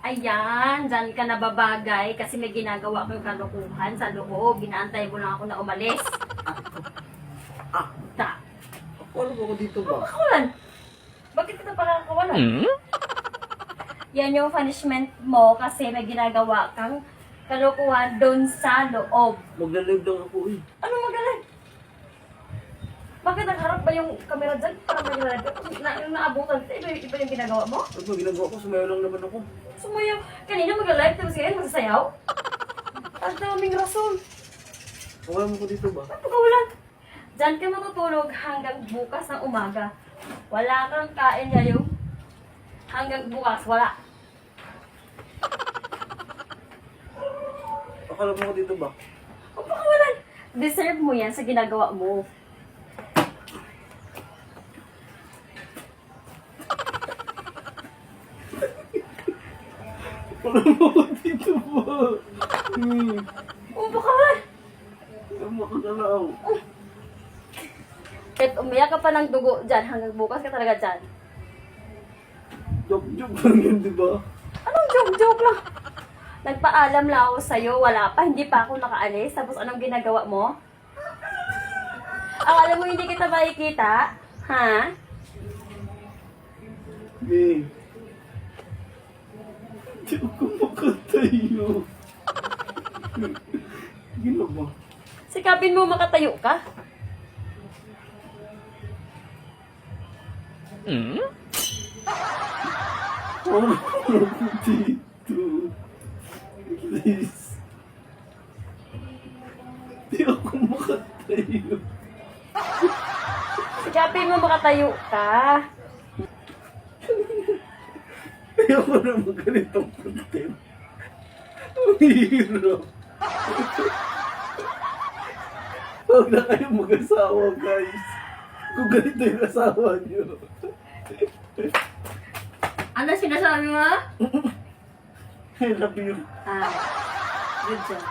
Ayan, dyan ka nababagay kasi may ginagawa ko yung kalukuhan sa loob. Ginaantay mo lang ako na umalis. Ta. Ano ba ako dito ba? Pakawalan. Bakit kita pakakawalan? Yan yung punishment mo kasi may ginagawa kang kalukuhan doon sa loob. Magla-live lang ako eh. Ano magaling? Bakit nagharap ba yung camera dyan? Para mag-live ka? Yung naabutan ka, iba yung ginagawa mo? Ano ba ginagawa ko? Sumayaw lang naman ako. Sumayaw. Kanina mag-live, tapos ngayon masasayaw? Ang daming rason. Wala mo ko dito ba? Ba't pagkawalan? Diyan ka matutulog hanggang bukas ng umaga. Wala kang kain ngayon. Hanggang bukas, wala. Akala mo ko dito ba? Huwag pakawalan. Deserve mo yan sa ginagawa mo. Akala mo ko dito ba? Huwag pakawalan. Ang makagalaw. Kahit umiyak ka pa ng dugo dyan, hanggang bukas ka talaga dyan. Joke-joke lang yun, di ba? Anong joke-joke lang? Nagpaalam lang ako sa'yo, wala pa, hindi pa ako nakaalis. Tapos anong ginagawa mo? Alam mo hindi kita makikita? Ha? Hey. Hindi ako makatayo. Ginawa. Sikapin mo makatayo ka? Ako dito. Please. Hindi ako makatayo. Sikapin mo makatayo ka. Ayoko naman ganitong content. Ang hirap. Huwag na kayong mag-asawa, guys. Kung ganito yung asawa niyo. Ano sinasabi mo? I love you. Ah, good job.